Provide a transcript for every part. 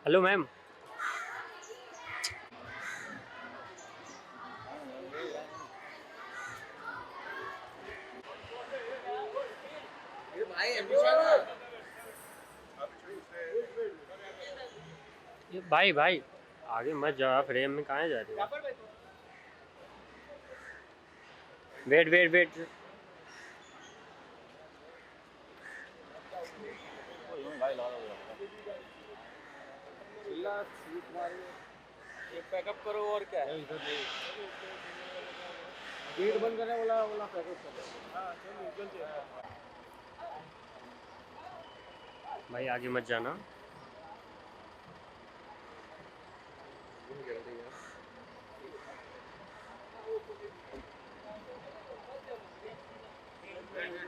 Hello ma'am. ये भाई भाई आगे मत जाओ, फ्रेम में कहाँ जा रहे हो? Wait wait wait. ये पैकअप करो और क्या है? गेट बंद करने वाला वाला पैकअप करो। हाँ चल। भाई आगे मत जाना।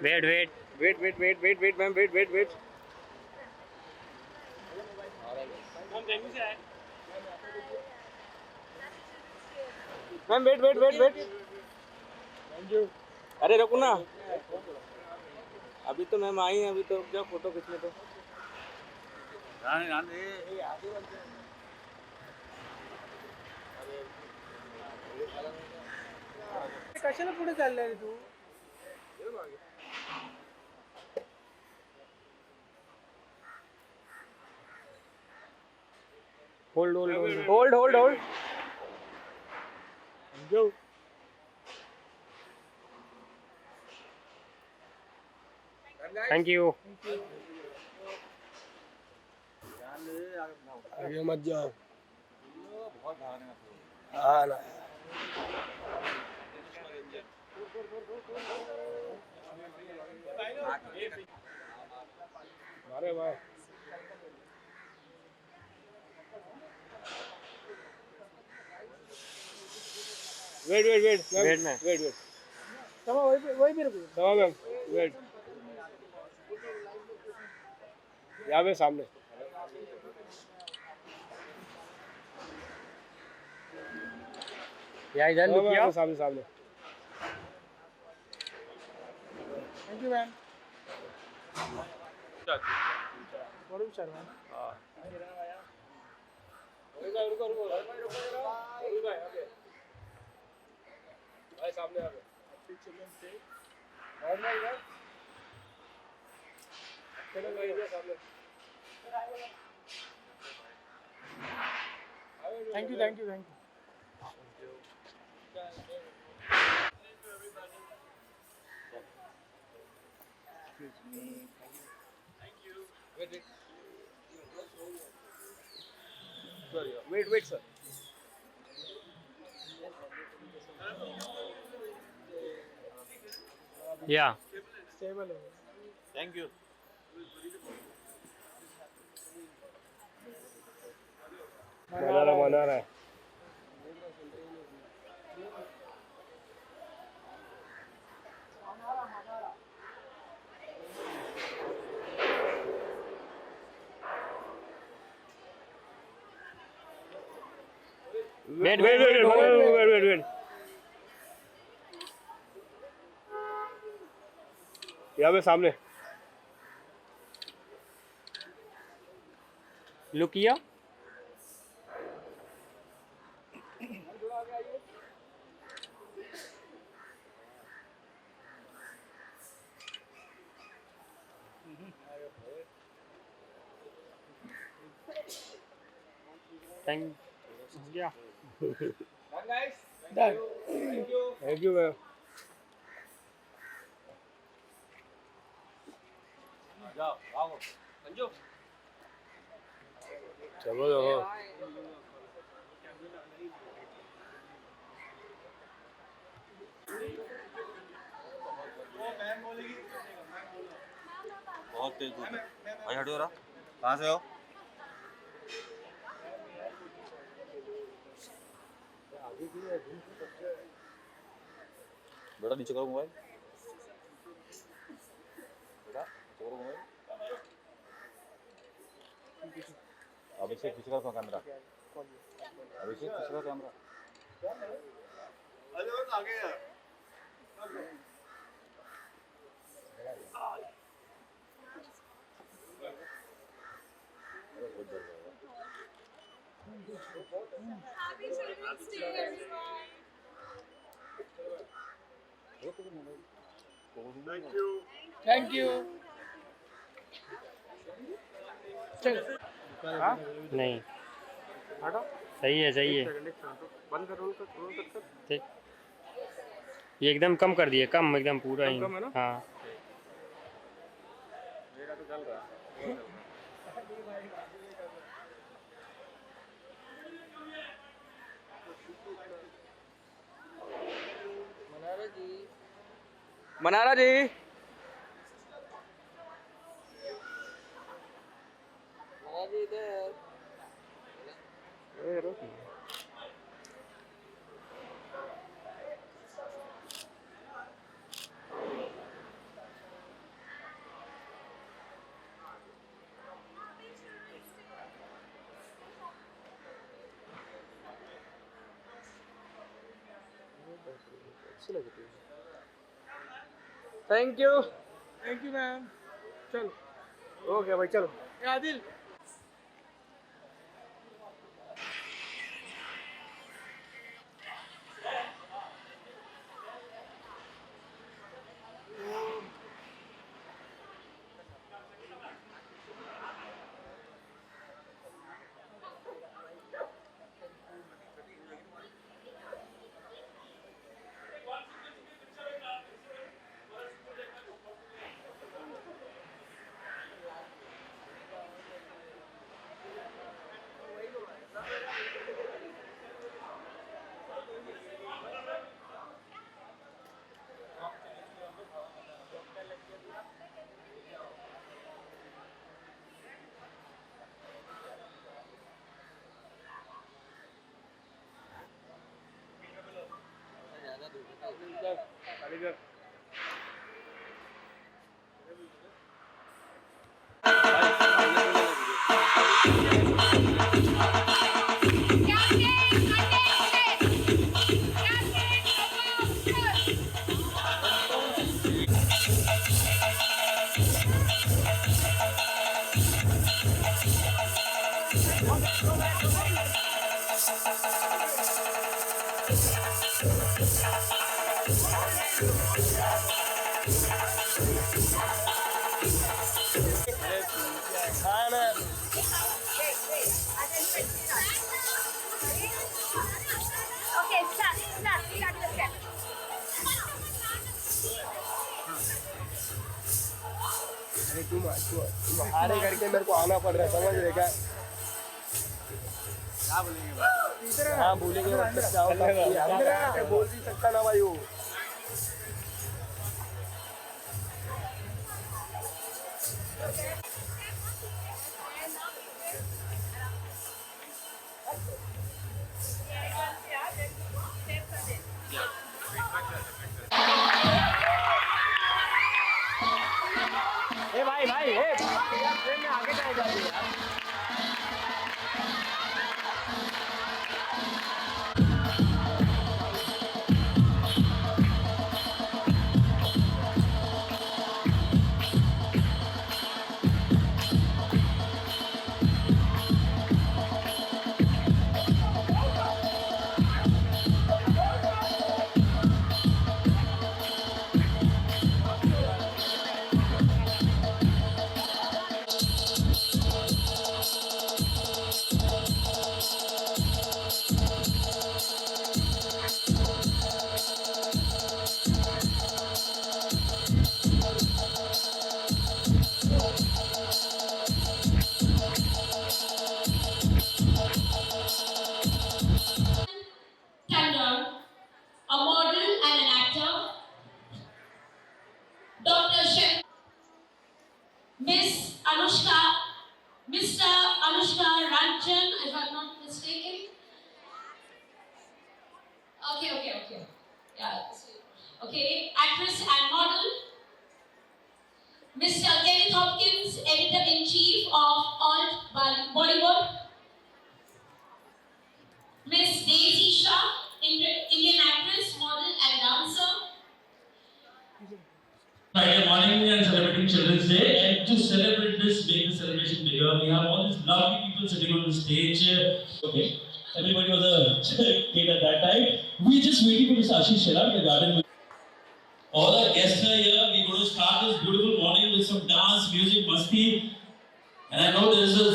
Wait wait. Wait ma'am wait. Ma'am wait. Thank you. अरे रुको ना, अभी तो मैम आई हैं, अभी तो क्या फोटो खींचने तो। कशाला पुढे चाललाय रे तू? Hold hold hold. होल्ड। जो थैंक यू। आगे मत जाओ। हाँ ना। अरे भाई वेट में। वेट। तमाम वही भी रुको। तमाम मैम वेट। यहाँ पे सामने। या इधर लुक किया। सामने। Thank you ma'am. Varun Sharma. हाँ। रुको। भाई सामने आ गए। और ना इधर। चलो भाई सामने। Thank you. Wait sir. या स्टेबल है। Thank you. मना रहा है। वेट। यहाँ पे सामने। लुक किया। थैंक या। Thank you ma'am. चलो बहुत तेज धूप है भाई, हटो जरा। कहाँ से हो? बेटा नीचे करो मोबाइल, बेटा नीचे करो मोबाइल। अभिषेक पीछे का कैमरा, अभिषेक पीछे का कैमरा। आगे बहुत डर जाएगा। Happy Children's Day, everyone. Thank you. चल हाँ नहीं हटो सही है सही है। बंद कर उनको कट कर। ठीक। ये एकदम कम कर दिए, कम एकदम पूरा ही। कम है ना? हाँ मेरा तो चल रहा है। मनारा जी इधर अच्छी लगती है। Thank you ma'am. चलो ओके भाई चलो। Adil Okay, start the step. अरे तुम हारे करके मेरे को आना पड़ रहा है, समझ रहे क्या? क्या बोलेंगे भाई? हाँ बोलेंगे मतलब क्या होगा? बोल भी सकता ना भाई वो। ए भाई भाई ए ट्रेन में आगे जाए जा रही है यार। Tender, a model and an actor, Dr. Shiv, Miss Anushka, Mr. Anushka Ranjan, if I'm not mistaken. Okay. Yeah. Okay, actress and model, Mr. Kenneth Hopkins, Editor-in-Chief of Alt Bollywood, Miss Daisy Shah, Indian actress, model and dancer. Friday morning and celebrating Children's Day, and to celebrate this, make the celebration bigger, we have all these lovely people people sitting on the stage. Okay, everybody was a kid at that time. We just waiting for Miss Ashish Shelar in the garden. All our guests are here. We're going to start this beautiful morning with some dance, music, masti. And I know there is a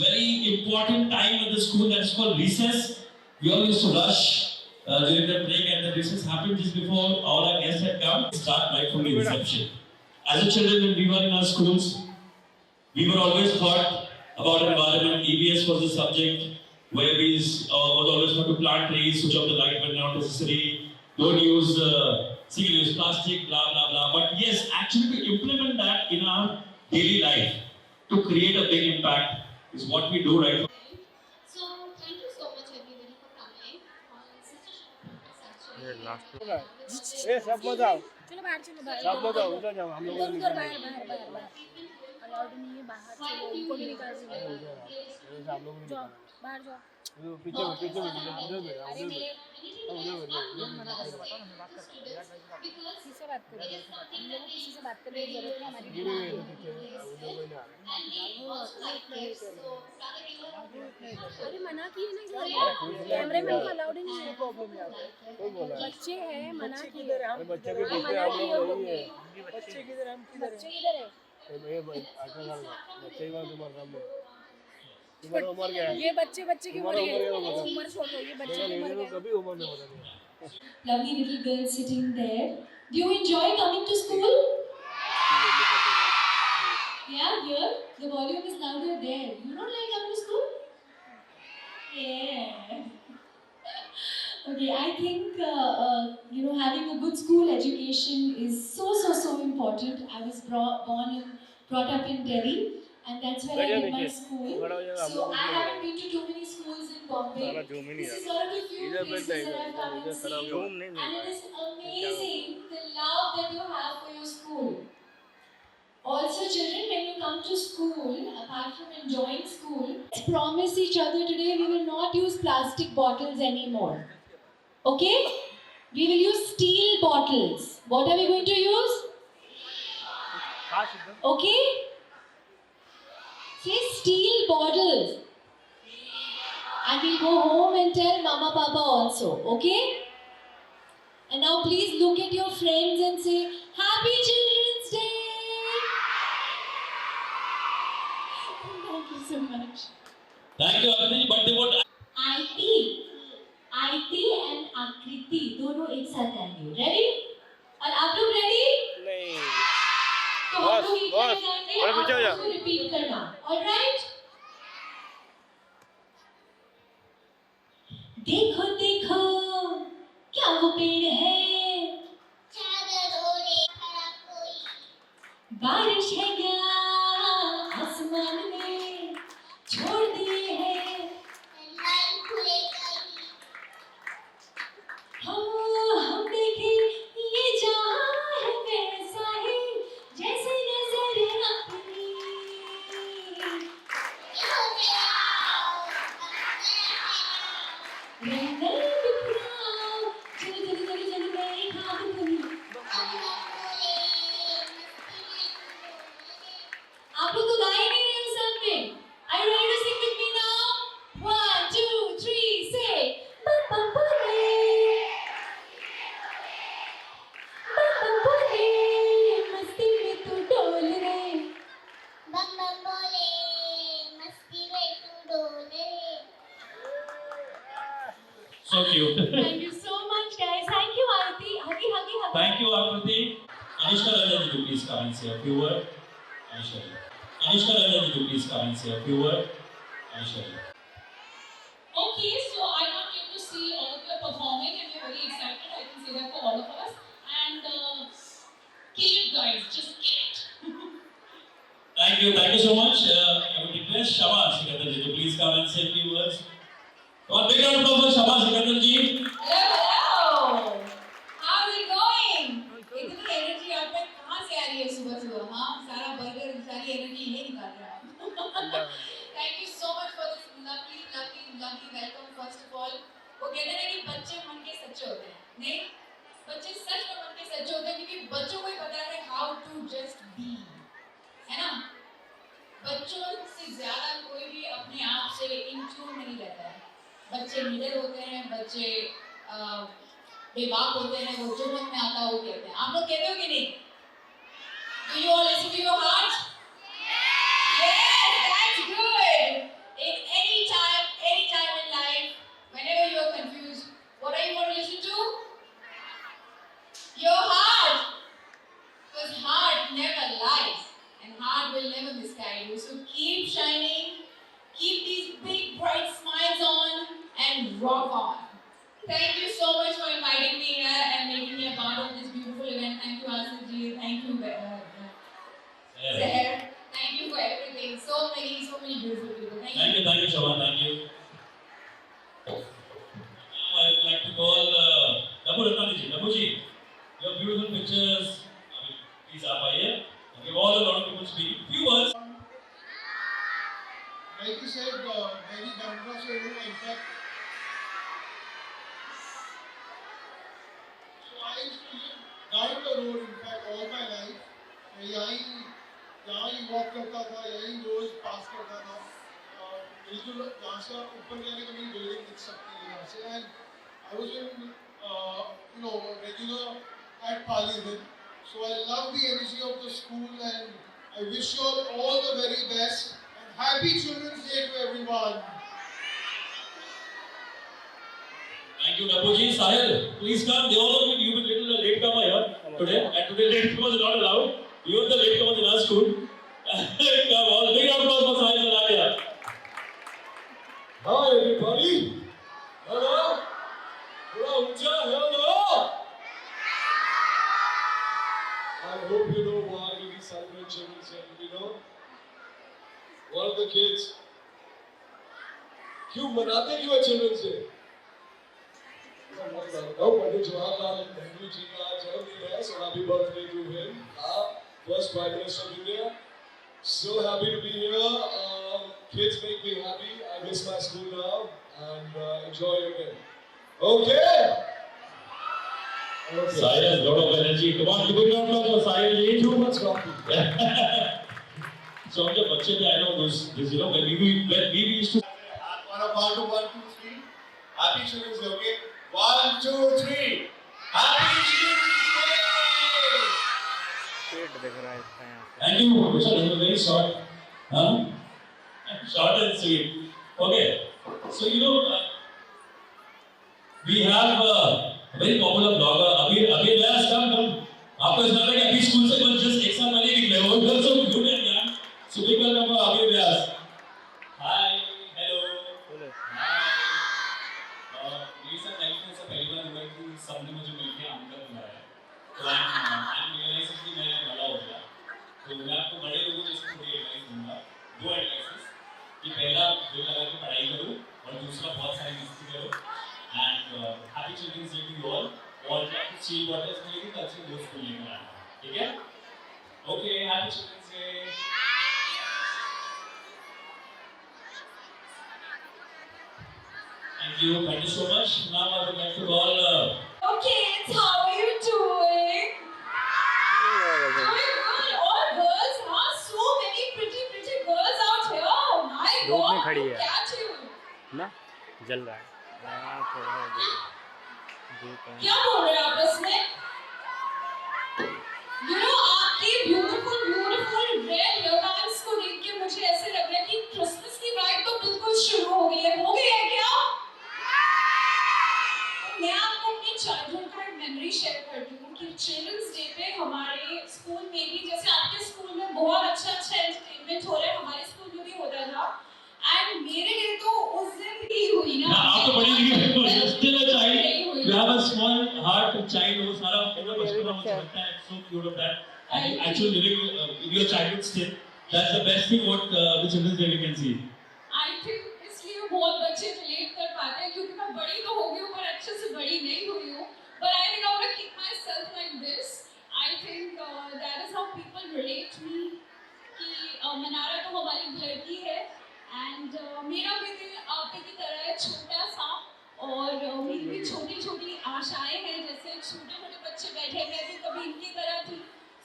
very important time at the school that's called recess. We all used to rush during the break, and the recess happened just before all our guests had come. Start right from the inception. As a children, when we were in our schools, we were always taught about environment. EVS was the subject where we was always taught to plant trees, switch off the light when not necessary, don't use single-use plastic, blah blah blah. But yes, actually to implement that in our daily life, to create a big impact, is what we do right now. So thank you so much everybody for coming. Sister Shah, ये last ए सब मत आओ, चलो बाहर चलो बाहर सब मत आओ, उधर जाओ, हम लोग उधर उधर बाहर बाहर बाहर बाहर अलाउड नहीं है बाहर चलो उनको भी निकाल दो हम लोग जाओ बाहर जाओ पीछे पीछे उधर अरे मेरे किसी से बात करो हम लोग किसी से बात करने की जरूरत नहीं हमारी अरे मना किए ना कैमरे में उनको अलाउड नहीं है बच्चे हैं मना किए बच्चे के पीछे मना हम किए लोग लोग नहीं है, बच्चे किधर हम बच्चे किधर है ये 18 साल का बच्चे का उम्र कम है, तुम्हारा उम्र क्या है? ये बच्चे बच्चे की उम्र तुम्हारा है उम्र क्या होगा? उम्र छोड़ो ये बच्चे की मेरे उम्र को है कभी उम्र नहीं होता नहीं। lovely little girl sitting there. Do you enjoy coming to school? Yeah, here the volume is louder there. You don't like coming to school? Yeah. Okay, I think having a good school education is so important. I was born and brought up in Delhi, and that's where I did my school. So I haven't been to too many schools in Bombay. This is one of the few places that I've come and seen, and it is amazing the love that you have for your school. Also, children, when you come to school, apart from enjoying school, let's promise each other today we will not use plastic bottles anymore. Okay? We will use steel bottles. What are we going to use? Okay? Say steel bottles. And we'll go home and tell Mama Papa also. Okay? And now please look at your friends and say, Happy Children's Day! Thank you so much. Thank you, Akriti. But they would. IT and आकृति दोनों एक साथ आएंगे. Ready? और आप लोग ready? नहीं तो हम लोग एक साथ आएंगे. थोड़ा पीछे हो जाओ. आप उसको repeat करना. All right? देखो देखो क्या वो पेड़ है बारिश है क्या आसमान में छोड़ दिए हैं हम देखे ये जहां है वैसा ही जैसे नजर अपनी रंगल बिखराओ चल चल चल चल मेरी खाब करी आप लोग तो गा ही नहीं रहे हो सामने. Are you ready to sing with me now? 1, 2, 3, say bum bum bole मस्ती में तू डोल रे बम बम बोले मस्ती में तू डोले. So cute. Thank you so much guys. Thank you Aarti. Huggy huggy huggy. Thank you, Akriti. Anushka Ranjan ji, please come and say a few words. Anushka Ranjan ji, please come and say a few words. Okay, so I got came to see all of you are performing and we're very excited. I can say that for all of us. And kill it guys, just kill it. Thank you so much. I would request Shama Sikandar ji to please come and say a few words. One big round of applause for Shama Sikandar ji. Hello. How's it going? इतनी energy आप पे कहाँ से आ रही है सुबह सुबह? हाँ, सारा बर्गर, सारी एनर्जी यही निकाल रहे हैं आप. Thank you so much for this lovely welcome. First of all, वो कहते हैं कि बच्चे मन के सच्चे होते हैं. नहीं, बच्चे सच में मन के सच्चे होते हैं क्योंकि बच्चों को ही पता है how to just be. है ना? बच्चों से ज्यादा कोई भी अपने आप रहता है। बच्चे लीडर होते हैं, बच्चे बेबाक होते हैं, वो जो मन में आता है वो कहते हैं। आप लोग कहते हो कि नहीं? Do you all listen to your heart? Yes, that's good. In any time in life, whenever you are confused, what are you going to listen to? Your heart. Because heart never lies and heart will never misguide you. So keep shining, keep these big bright smiles on and rock on. Thank you so much for inviting me here and making me a part of this beautiful event. Thank you, Asif ji. Thank you, Seher. Thank you for everything. So many beautiful people. Thank you. Thank you, Shaban. Thank you. Now I would like to call Dabu Ratnani ji. Dabu ji, your beautiful pictures. Please up here. Give all a lot of people speak. Few words. Like you said, very Bandra se hu. In fact, so I used to live down the road. In fact, all my life, यहाँ ही walk करता था, यहीं रोज pass करता था. बिल्कुल यहाँ से ऊपर जाने का मेरी building दिख सकती है यहाँ से. And I was in regular at Pali then. So I love the energy of the school and I wish you all the very best and happy Children's Day to everyone. Thank you, Dabuji. Sahil, please come. They all of you, you've been little late comer here today, and today late comers are not allowed. You are the late comers in our school. Come on, big applause for Sahil Salaria. Hi everybody. Hello. Hello. I hope you know why we celebrate Children's Day. One of the kids. क्यों मनाते क्यों है Children's Day? Pandit Jawaharlal Nehru ji का जन्मदिन है, so happy birthday to him. First Prime Minister of India. So happy to be here. Kids make me happy. I miss my school now and enjoy your day. Okay. Sahil has a lot of energy. Come on, give it up for Sahil ji. Too much coffee. So हम जब बच्चे थे, I know this, when we used to. On a count of 1, 2, 3. Happy Children's Day. Okay. 1, 2, 3. Happy Children's Day. पेट दिख रहा है इसका यहाँ से. Thank you. This was very short. Short and sweet. Okay. So we have a very popular blogger, Abir Vyas. Come. आपको इस बात है कि अभी स्कूल से बस just एक साल पहले निकले हो. You're so good and young. So big welcome for Abir Vyas. Hi. Hello. मेरी साथ लाइफ में ऐसा पहली बार हुआ है कि सबने मुझे मिलके आमंत्रण बुलाया. तो I'm realizing कि मैं बड़ा हो गया. तो मैं आपको बड़े लोगों को इसमें थोड़ी एडवाइस दूंगा. 2 एडवाइसेस कि पहला दिल लगा के पढ़ाई करो और दूसरा बहुत सारी मस्ती करो. And happy children's day to you all. और कुछ चीज वाटर इसमें लेके कल से दोस्त को लेकर आना. ठीक है? Okay, happy children's day. Thank you so much. Now I would like to call. Okay, how are you doing? Doing good. All girls, huh? So many pretty girls out here. Oh my धूप में God. खड़ी है. Look at you. ना जल रहा है. थोड़ा धूप है. क्या बोल रहे हो आपस में? आपकी beautiful red earbands को देख के मुझे ऐसे लग रहा है कि क्रिसमस की वाइब तो बिल्कुल शुरू हो गई है. हो गई है क्या? मैं आपको अपनी चाइल्डहुड का एक मेमोरी शेयर करती हूँ कि चिल्ड्रंस डे पे हमारे स्कूल में भी, जैसे आपके स्कूल में बहुत अच्छा एंटरटेनमेंट हो रहा है, हमारे स्कूल में भी होता था. एंड मेरे लिए तो उस दिन भी हुई ना. आप तो बड़ी हुई. Still a child. You have a small heart, child. वो सारा पूरा बचपन मुझे लगता है so cute of that. And actually living in your childhood still. That's the best thing what the Children's Day we can see. I think इसलिए बहुत बच्चे रिलेट कर पाते हैं क्योंकि मैं बड़ी तो हो गई हूँ पर अच्छे से बड़ी नहीं हुई हूँ. But I think I want to keep myself like this. I think that is how people relate me कि मनारा तो हमारी घर की है and मेरा भी दिल आप की तरह है छोटा सा और मेरी भी छोटी आशाएं हैं. जैसे छोटे बच्चे बैठे मैं भी कभी इनकी तरह थी.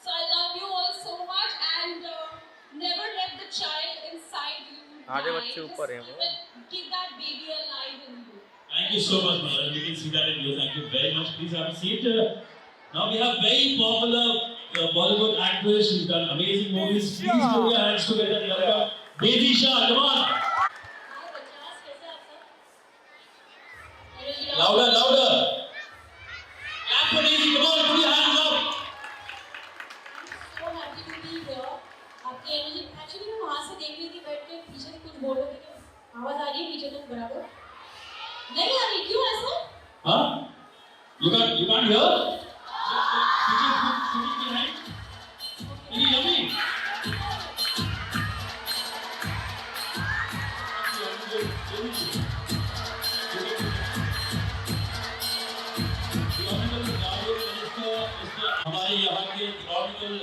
So I love you all so much and never let the child inside you. आधे बच्चे ऊपर हैं वो. Keep that that baby alive in you. Thank you so much, Madam. We can see that in you. Thank you very much. Please have a seat. Now we have very popular Bollywood actress. She's done amazing movies. Please put your hands together. Welcome, Bedi Shah. Come on. Hi बच्चास, कैसे आप सब? Energy Louder, louder. Clap for Bedi. Come on, put your hands up. so happy to be here. आपकी energy actually मैं वहाँ से देख रही थी बैठ के पीछे से कुछ बोल रहे थे आवाज आ रही है पीछे तक बराबर नहीं आ रही क्यों ऐसा? Huh? You can't hear? Can you hear me? हमारे यहाँ के economical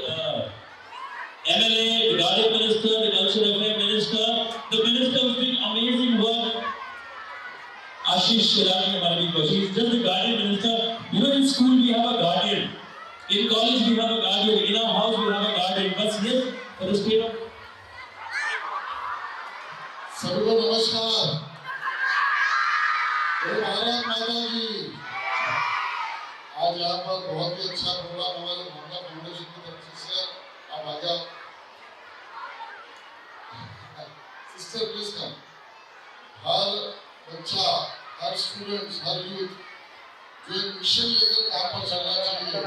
MLA, the Guardian Minister, the Cultural Affairs Minister, the Minister who's doing amazing work, Ashish Sharad के बारे में कुछ. He's just the Guardian Minister. You know, in school we have a guardian, in college we have a guardian, in our house we have a guardian. But yes, for the state of सभी को नमस्कार। जय भारत माता की। आज यहाँ पर बहुत ही अच्छा प्रोग्राम हमारे भावना फाउंडेशन की तरफ से आप आ जाओ। Sister please come. हर बच्चा, हर स्टूडेंट्स, हर यूथ जो एक मिशन लेकर काम पर चलना चाहिए।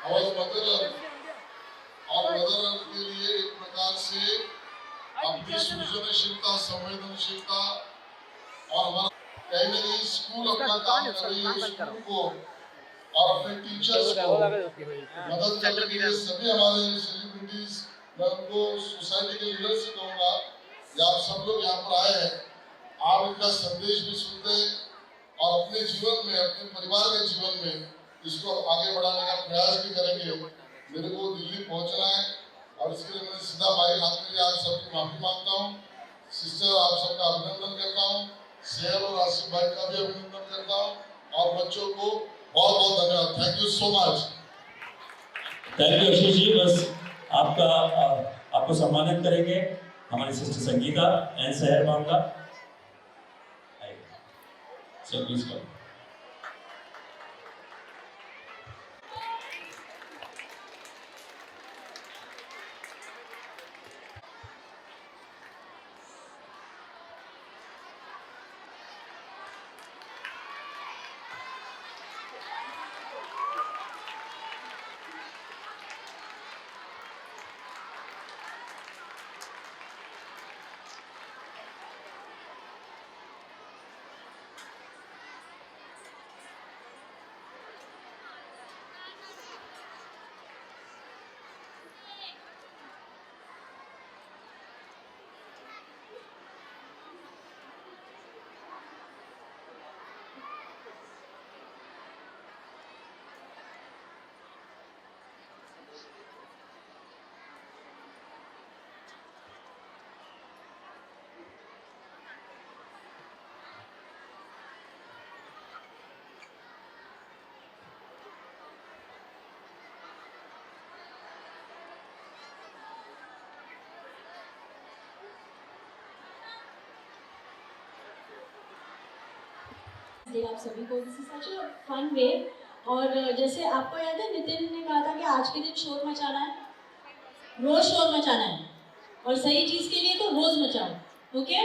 और मदर अर्थ के लिए एक प्रकार से अपनी सृजनशीलता, संवेदनशीलता और हमारा कहीं ना कहीं स्कूल अपना काम कर रही है स्कूल को और अपने टीचर्स को मदद करने के लिए सभी हमारे सेलिब्रिटीज, मैं उनको सोसाइटी के लीडर से कहूँगा कि आप सब लोग यहाँ पर आए हैं, आप इनका संदेश भी सुनते और अपने जीवन में, अपने परिवार के जीवन में इसको आगे बढ़ाने का प्रयास भी करेंगे। मेरे को दिल्ली पहुँचना है और इसके लिए मैं सीधा माइक हाथ में आप सबकी माफी मांगता हूँ। सिस्टर, आप सबका अभिनंदन करता हूँ। सेहल और आसिफ भाई का भी अभिनंदन करता हूँ और बच्चों को बहुत बहुत धन्यवाद। Thank you so much. Thank you Ashish ji. बस आपको सम्मानित करेंगे हमारी सिस्टर संगीता एंड सहर मामला। Sir please come. आप सभी को this is such a fun way. और जैसे आपको याद है नितिन ने कहा था कि आज के दिन शोर मचाना है, रोज शोर मचाना है और सही चीज के लिए तो रोज मचाओ। Okay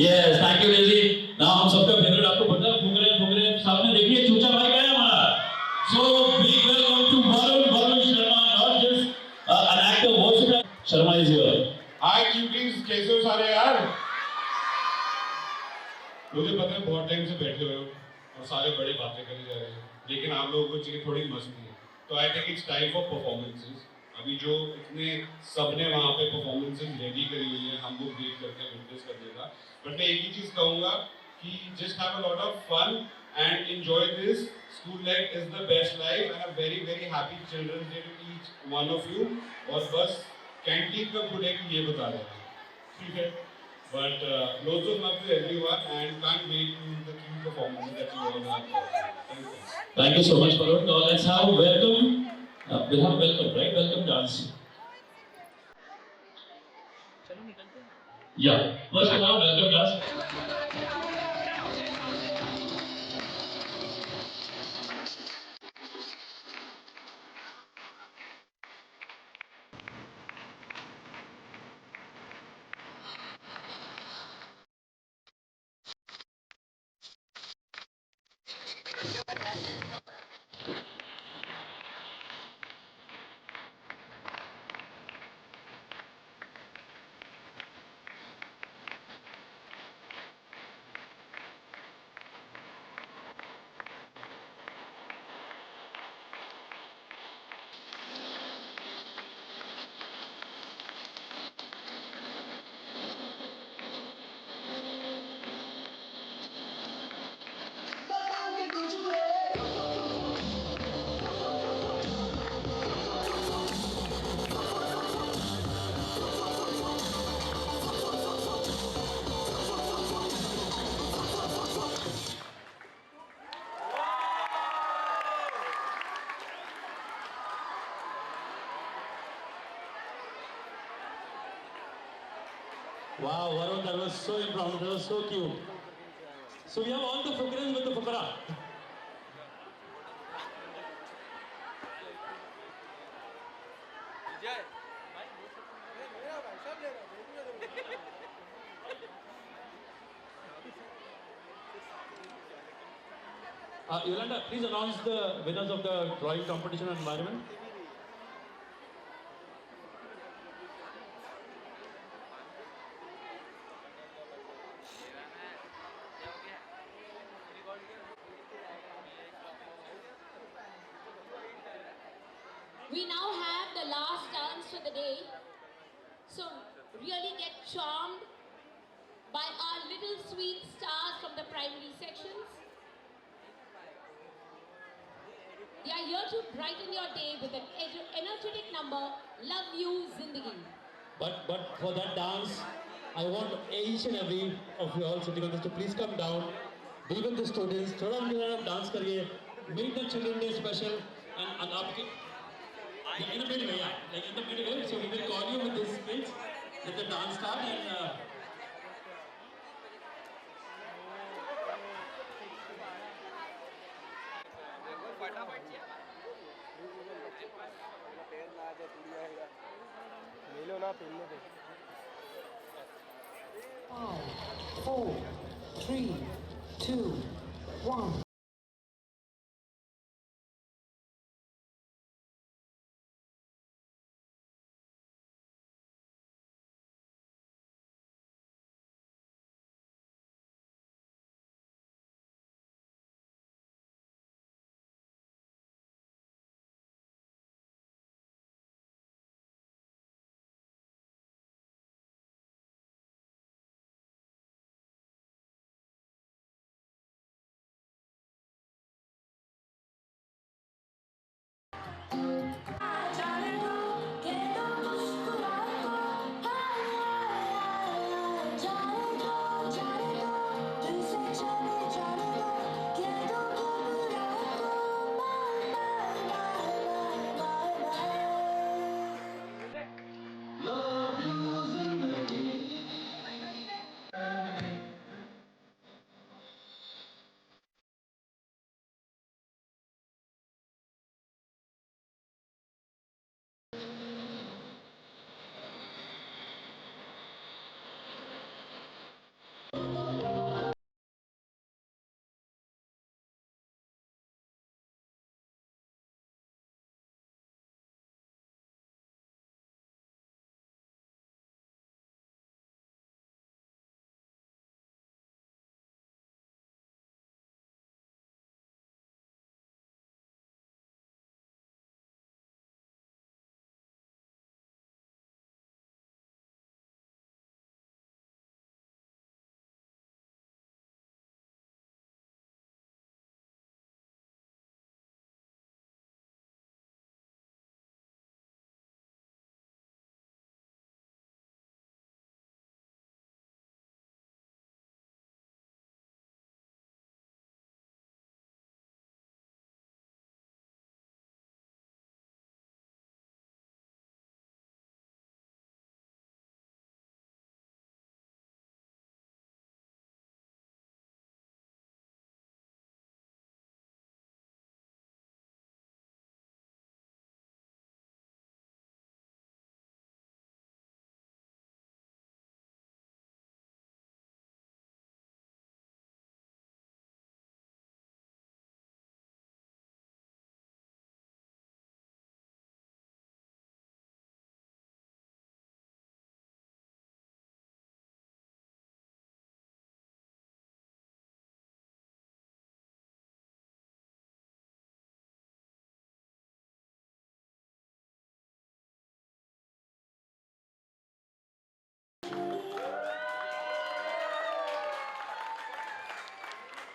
yes, thank you lazy. Now हम सबका फेवरेट आपको पता है फुगरे सामने देखिए चूचा भाई का है हमारा। So big welcome to Varun Sharma, not just an actor, versatile Sharma is here. Hi cuties, कैसे हो सारे यार? मुझे पता है बहुत टाइम से बैठे हुए हो और सारे बड़े बातें करे जा रहे हैं, लेकिन आप लोगों को चाहिए थोड़ी मस्ती है। तो I think it's time for performances. अभी जो इतने सबने वहाँ पे परफॉर्मेंसेस रेडी करी हुई है, हम लोग वेट करके विटनेस कर देगा। बट मैं एक ही चीज़ कहूँगा कि just have a lot of fun and enjoy this. School life is the best life and a very very happy children's day to each one of you. और बस कैंटीन का फूड है कि ये बता रहे हैं, ठीक है? But loads of love to everyone and can't wait to the key performances that you all have. Thank you. Thank you so much, Varun. Now let's have welcome. We'll have welcome, right? Welcome dance. चलो निकलते हैं। Yeah. First of all, welcome class. Wow, Varun, that was so impromptu, that was so cute. So we have all the fukaras with the fukara. Yolanda, please announce the winners of the drawing competition and environment. We now have the last dance for the day. So really get charmed by our little sweet stars from the primary sections. They are here to brighten your day with an energetic number, Love You Zindagi. But for that dance, I want each and every of you all sitting on this to please come down, be with the students, थोड़ा उनके dance करिए, make the Children's Day special, and आपके in the middle, yeah, like in the middle. So we will call you with this speech, let the dance start, and मिलो ना पहनने दे 5, 4, 3, 2, 1.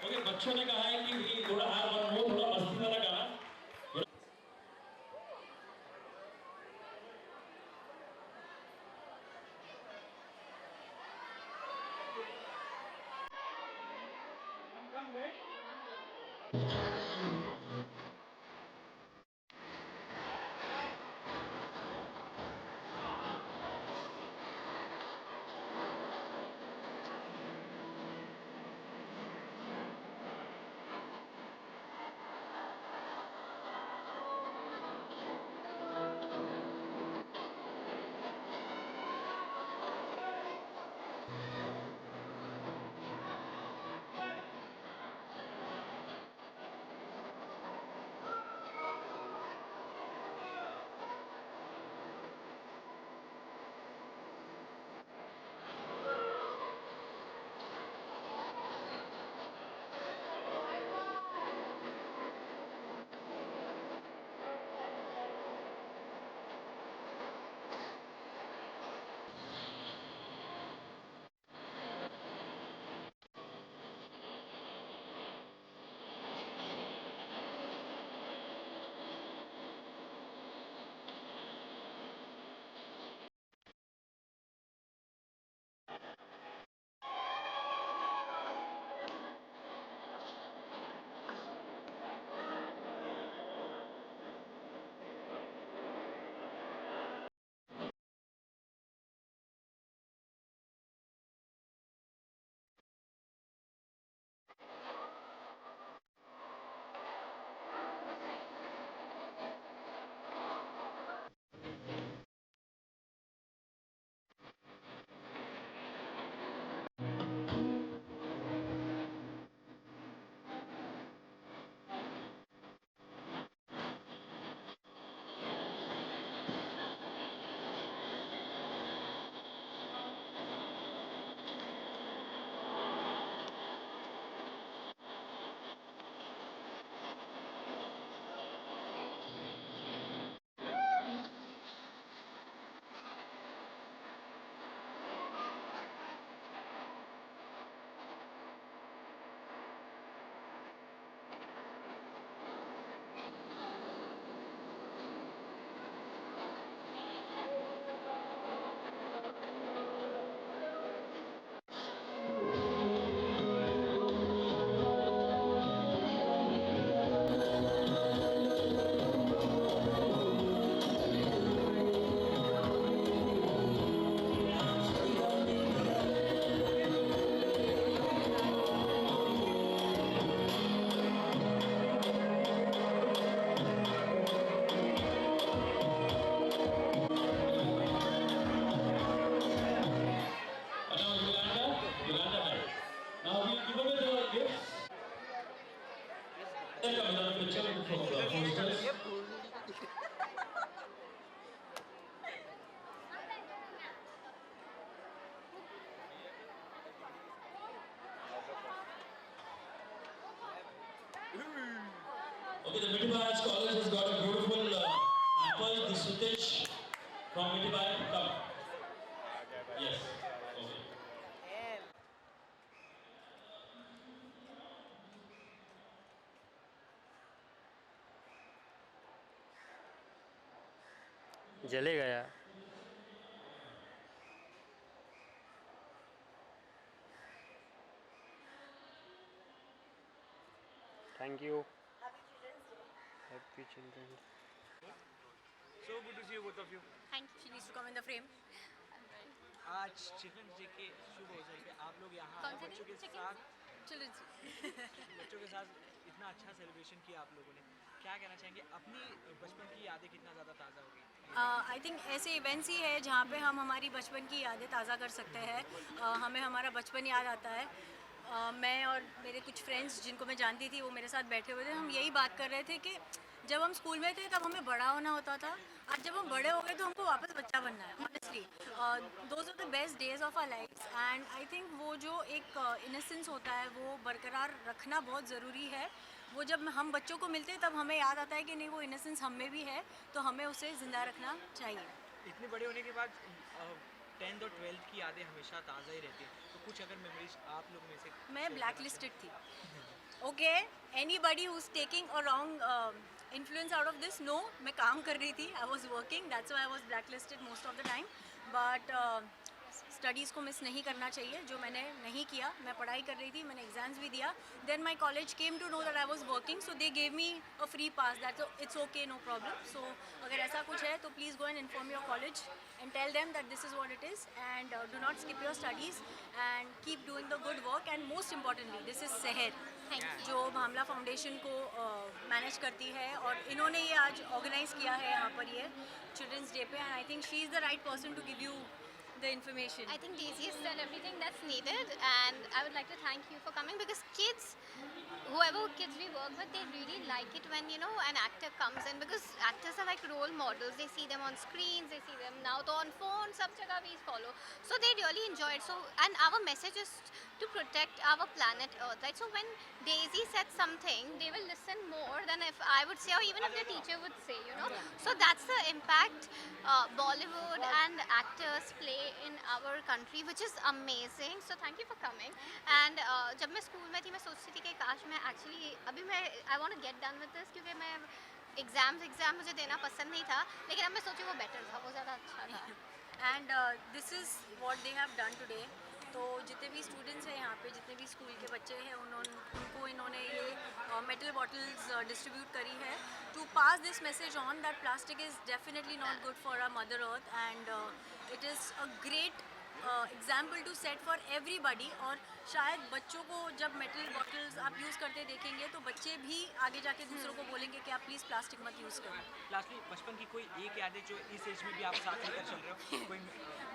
Okay, बच्चों ने कहा है कि भी थोड़ा वो थोड़ा मस्ती वाला गाना। Okay, the Mittibai College has got a beautiful apple. This Ritesh from Mittibai, come. Yes. Okay. जले गया। Thank you. Happy children's. So good to see you, both of you. Thank you. She needs to come in the frame. आज children's day के शुभ अवसर पे आप लोग यहाँ आए बच्चों के साथ इतना अच्छा सेलिब्रेशन किया आप लोगों ने, क्या कहना चाहेंगे? अपनी बचपन की यादें कितना ज़्यादा ताज़ा हो गई? आई थिंक ऐसे इवेंट्स ही है जहाँ पे हम हमारी बचपन की यादें ताज़ा कर सकते हैं। हमें हमारा बचपन याद आता है। मैं और मेरे कुछ फ्रेंड्स जिनको मैं जानती थी वो मेरे साथ बैठे हुए थे। हम यही बात कर रहे थे कि जब हम स्कूल में थे तब हमें बड़ा होना होता था, आज जब हम बड़े हो गए तो हमको वापस बच्चा बनना है। Honestly those are the best days of our life and I think वो जो एक इनोसेंस होता है वो बरकरार रखना बहुत ज़रूरी है। वो जब हम बच्चों को मिलते हैं तब हमें याद आता है कि नहीं वो इनोसेंस हम में भी है, तो हमें उसे ज़िंदा रखना चाहिए। इतने बड़े होने के बाद 10th और 12th की यादें हमेशा ताज़ा ही रहती है, तो कुछ अगर मेमोरीज आप लोग में से मैं ब्लैक लिस्टेड थी। Okay anybody who is taking a wrong influence out of this, no, मैं काम कर रही थी, I was working, that's why I was blacklisted most of the time, but studies को मिस नहीं करना चाहिए, जो मैंने नहीं किया। मैं पढ़ाई कर रही थी, मैंने एग्जाम्स भी दिया, then my college came to know that I was working, so they gave me a free pass, that's it's okay, no problem. So अगर ऐसा कुछ है तो please go and inform your college and tell them that this is what it is, and do not skip your studies and keep doing the good work, and most importantly this is सेहर जो Bhamla foundation को manage करती है, और इन्होंने ये आज organise किया है यहाँ पर ये चिल्ड्रंस डे पे, and I think she is the right person to give you the information. I think Daisy has done everything that's needed, and I would like to thank you for coming, because kids, whoever kids we work with, they really like it when, you know, an actor comes in, because actors are like role models. They see them on screens, they see them now on phone, sab jagah we follow, so they really enjoy it. So, and our message is to protect our planet Earth, right? So when Daisy said something, they will listen more than if I would say, or even if the teacher would say, you know. So that's the impact Bollywood and actors play in our country, which is amazing. So thank you for coming. And जब मैं school में थी, मैं सोचती थी कि काश मैं एक्चुअली अभी मैं I want to get done with this, क्योंकि मैं एग्ज़ाम मुझे देना पसंद नहीं था, लेकिन अब मैं सोची वो बेटर था, वो ज़्यादा अच्छा था। And this is what they have done today. तो जितने भी स्टूडेंट्स हैं यहाँ पे, जितने भी स्कूल के बच्चे हैं, उनको इन्होंने ये मेटल बॉटल्स डिस्ट्रीब्यूट करी है to pass this message on that plastic is definitely not good for a mother earth, and it is a great example to set for everybody. और शायद बच्चों को जब मेटल बॉटल्स आप यूज़ करते देखेंगे तो बच्चे भी आगे जाके दूसरों को बोलेंगे कि आप प्लीज़ प्लास्टिक मत यूज़ करो। लास्टली बचपन की कोई एक याद है जो इस एज में भी आप साथ लेकर चल रहे हो? कोई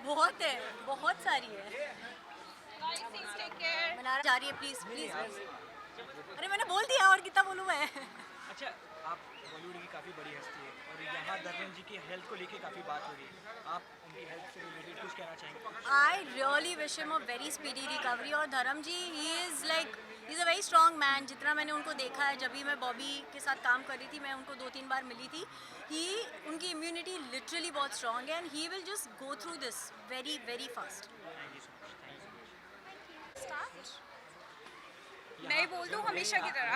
बहुत है, बहुत सारी है। मनारा जा रही है, प्लीज़ प्लीज़। अरे मैंने बोल दिया, और कितना बोलूँ मैं। अच्छा, आप बॉलीवुड की काफ़ी बड़ी हस्ती है, और यहाँ धर्मेंद्र जी की हेल्थ को लेके काफ़ी बात हो रही है, आप उनकी हेल्थ से रिलेटेड कुछ कहना चाहेंगे? I really wish him a very speedy recovery. और Dharam ji, he is a very strong man. जितना मैंने उनको देखा है, जब भी मैं बॉबी के साथ काम कर रही थी, मैं उनको 2-3 बार मिली थी, उनकी इम्यूनिटी लिटरली बहुत स्ट्रॉन्ग है, and he will just go through this very very fast. मैं ही बोल दूँ हमेशा की तरह।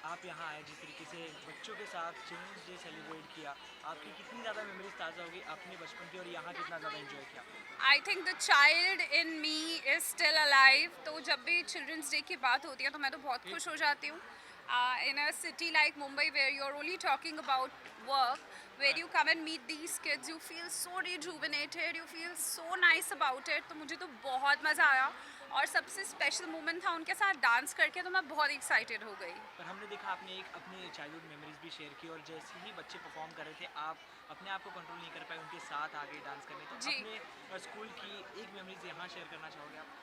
आप यहाँ आए, जिस तरीके से बच्चों के साथ चिल्ड्रंस डे सेलिब्रेट किया, आपकी कितनी ज़्यादा मेमोरीज ताज़ा हो गई अपने बचपन की, और यहाँ कितना ज़्यादा एंजॉय किया? I think the child in me is still alive. तो जब भी चिल्ड्रंस डे की बात होती है तो मैं तो बहुत खुश हो जाती हूँ। In a city like Mumbai, where you're only talking about work, where you come and meet these kids, you feel so rejuvenated, you feel so nice about it. तो मुझे तो बहुत मज़ा आया, और सबसे स्पेशल मोमेंट था उनके साथ डांस करके, तो मैं बहुत एक्साइटेड हो गई। पर हमने देखा आपने एक अपने चाइल्डहुड मेमोरीज भी शेयर की, और जैसे ही बच्चे परफॉर्म कर रहे थे, आप अपने आप को कंट्रोल नहीं कर पाए, उनके साथ आगे डांस करने। तो जी। अपने स्कूल की एक मेमोरीज यहाँ शेयर करना चाहोगे आप?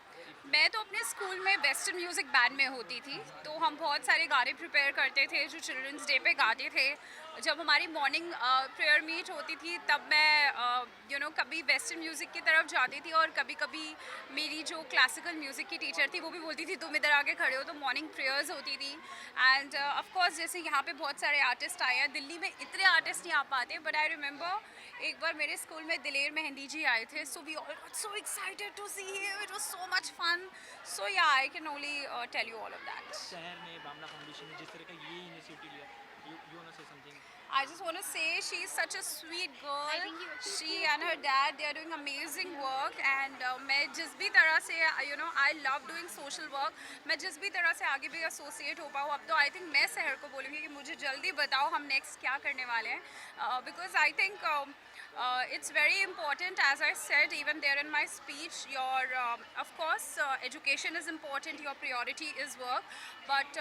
मैं तो अपने स्कूल में वेस्टर्न म्यूज़िक बैंड में होती थी, तो हम बहुत सारे गाने प्रिपेयर करते थे जो चिल्ड्रंस डे पे गाते थे। जब हमारी मॉर्निंग प्रेयर मीट होती थी, तब मैं कभी वेस्टर्न म्यूज़िक की तरफ जाती थी, और कभी कभी मेरी जो क्लासिकल म्यूज़िक की टीचर थी वो भी बोलती थी तुम इधर आके खड़े हो, तो मॉर्निंग प्रेयर्स होती थी। एंड ऑफ कोर्स जैसे यहाँ पे बहुत सारे आर्टिस्ट आए हैं, दिल्ली में इतने आर्टिस्ट नहीं आ पाते, बट आई रिमेंबर एक बार मेरे स्कूल में दिलेर मेहंदी जी आए थे, so we all got so excited to see him, it was so much fun. So yeah, I can only tell you all of that. शहर में भामला फाउंडेशन ने जिस तरह का ये इनिशिएटिव लिया, you want to say something? I just want to say she's such a sweet girl. I think you- She and her dad, they are doing amazing work, and मैं जिस भी तरह से I love doing social work, मैं जिस भी तरह से आगे भी एसोसिएट हो पाऊँ, अब तो आई थिंक मैं शहर को बोलूँगी कि मुझे जल्दी बताओ हम नेक्स्ट क्या करने वाले हैं, because I think it's very important, as I said even there in my speech, of course education is important, your priority is work, but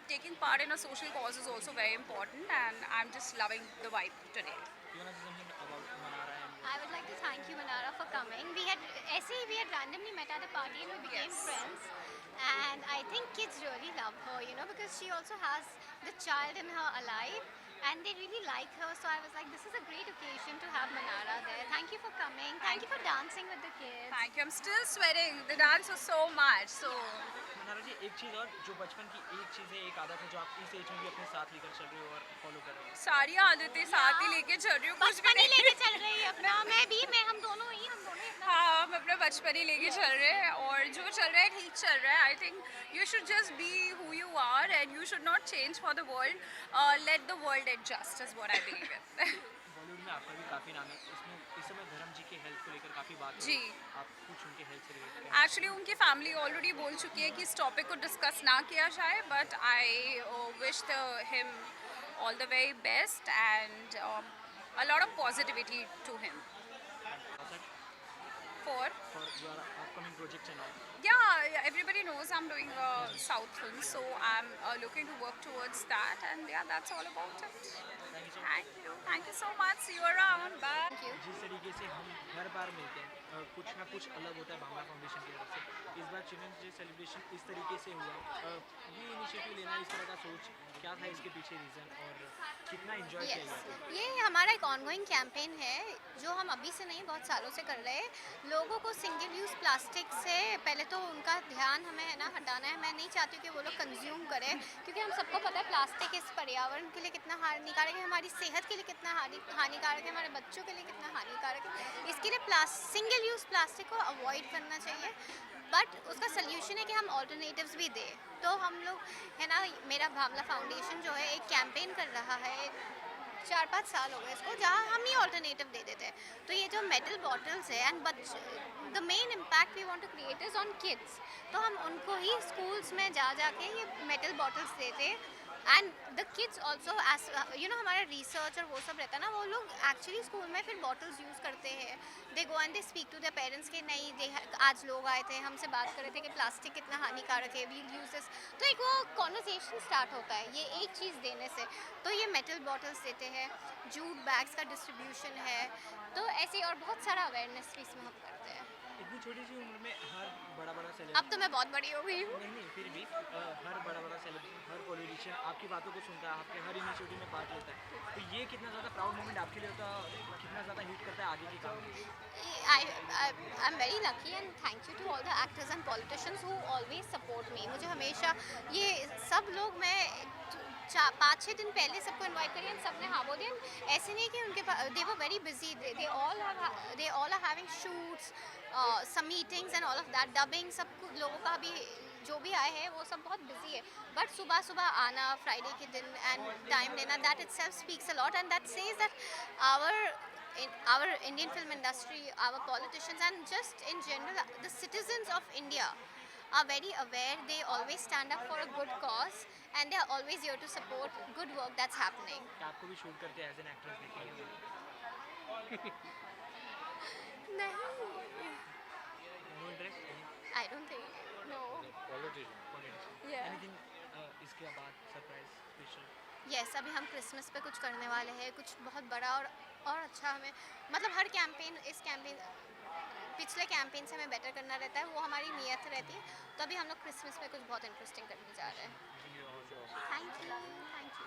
taking part in a social cause is also very important, and I'm just loving the vibe today. You want to say something about Manara? And I would like to thank you, Manara, for coming. We had randomly met at a party and we became Yes. friends. And I think kids really love her, because she also has the child in her alive, and they really like her. So I was like, this is a great occasion to have Manara there. Thank you for coming. Thank you for dancing with the kids. Thank you. I'm still sweating. The dance was so much. So Manara ji, एक चीज़ और, जो बचपन की एक चीज़ है, एक आदत है जो आप इस एज में भी अपने साथ लेकर चल रहे हो और फॉलो कर रहे हो? सारी आदतें साथ ही लेके चल रही हूँ, कुछ भी बचपन ही नहीं। लेके चल रही है अपना। मैं हम दोनों ही अपना। हाँ, हम अपना बचपन ही लेके चल रहे हैं, और जो चल रहा है ठीक चल रहा है. I think you should just be who you are and you should not change for the world. Let the world adjust is what I believe in. Bollywood में आपका भी काफ़ी नाम है, इसमें इस समय धर्म जी के हेल्थ को लेकर काफ़ी बात हो जी. रही है. आप कुछ उनके हेल्थ से रिलेटेड एक्चुअली उनकी फैमिली ऑलरेडी बोल चुकी है कि इस टॉपिक को डिस्कस ना किया जाए, but I wish him all the very best and a lot of positivity to him. For your upcoming projects and all. yeah, everybody knows I'm doing South films, so I'm looking to work towards that, and yeah, that's all about it. Thank you so much. See you around. Bye. Thank you. जिस तरीके से हम हर बार मिलते हैं कुछ ना कुछ अलग होता है भावना फाउंडेशन की तरफ से. इस बार चिल्ड्रंस डे सेलिब्रेशन इस तरीके से हुआ. ये इनिशिएटिव लेना, इस तरह का सोच क्या था, इसके पीछे रीज़न और कितना एंजॉय किया गया? ये हमारा एक ऑनगोइंग कैंपेन है जो हम अभी से नहीं बहुत सालों से कर रहे हैं. लोगों को सिंगल यूज़ प्लास्टिक से पहले तो उनका ध्यान हमें है ना हटाना है. मैं नहीं चाहती हूँ कि वो लोग कंज्यूम करें, क्योंकि हम सबको पता है प्लास्टिक इस पर्यावरण के लिए कितना हानिकारक है, हमारी सेहत के लिए कितना हानिकारक है, हमारे बच्चों के लिए कितना हानिकारक है. इसके लिए सिंगल यूज़ प्लास्टिक को अवॉइड करना चाहिए. बट उसका सल्यूशन है कि हम ऑल्टरनेटिव्स भी दें. तो हम लोग है ना, मेरा भावना फाउंडेशन जो है एक कैंपेन कर रहा है, 4-5 साल हो गए इसको, जहाँ हम ही ऑल्टरनेटिव दे देते हैं. तो ये जो मेटल बॉटल्स है and the main impact we want to create is on kids. तो हम उनको ही स्कूल्स में जाके ये मेटल बॉटल्स देते हैं. And the kids also as you know, हमारा रिसर्च और वो सब रहता है ना, वो लोग एक्चुअली स्कूल में फिर बॉटल्स यूज़ करते हैं. They go and they speak to their parents कि नहीं, आज लोग आए थे, हमसे बात कर रहे थे कि प्लास्टिक कितना हानिकारक है, वील यूज दिस. तो एक वो कॉन्वर्सेशन स्टार्ट होता है ये एक चीज़ देने से. तो ये मेटल बॉटल्स देते हैं, जूट बैग्स का डिस्ट्रीब्यूशन है. तो ऐसे और बहुत सारा अवेयरनेस भी इसमें हम करते हैं. इतनी छोटी सी उम्र में हर बड़ा अब तो मैं बहुत बड़ी हो गई हूँ. नहीं फिर भी हर बड़ा सेलिब्रिटी, हर पॉलिटिशियन आपकी बातों को सुनता है, आपके हर इनिशिएटिव में पार्ट लेता है. तो ये कितना ज़्यादा प्राउड मोमेंट आपके लिए होता है, कितना ज़्यादा हिट करता है आगे के काम में? I'm very lucky and thank you to all the actors and politicians who always support me. मुझे हमेशा ये सब लोग, मैं 5-6 दिन पहले सबको इनवाइट करी और सबने हाँ बोल दिया. ऐसे नहीं कि उनके पास, they were very busy, they all are having shoots, some meetings and all of that, dubbing, सब लोगों का भी जो भी आए हैं वो सब बहुत बिजी है. बट सुबह आना फ्राइडे के दिन एंड टाइम लेना, that itself speaks a lot and that says that our Indian film industry, our politicians and just in general the citizens of India are very aware. They always stand up for a good cause and they are always here to support good work that's happening. क्या आपको भी shoot करते हैं as an actress देखेंगे? नहीं, no interest? I don't think, no. Yeah. Anything इसके बाद surprise special? Yes, अभी हम क्रिसमस पे कुछ करने वाले हैं, कुछ बहुत बड़ा और अच्छा. हमें मतलब हर कैंपेन, इस कैंपेन पिछले कैंपेन से हमें बेटर करना रहता है, वो हमारी नीयत रहती है. तो अभी हम लोग क्रिसमस पे कुछ बहुत इंटरेस्टिंग करने जा रहे हैं. Thank you.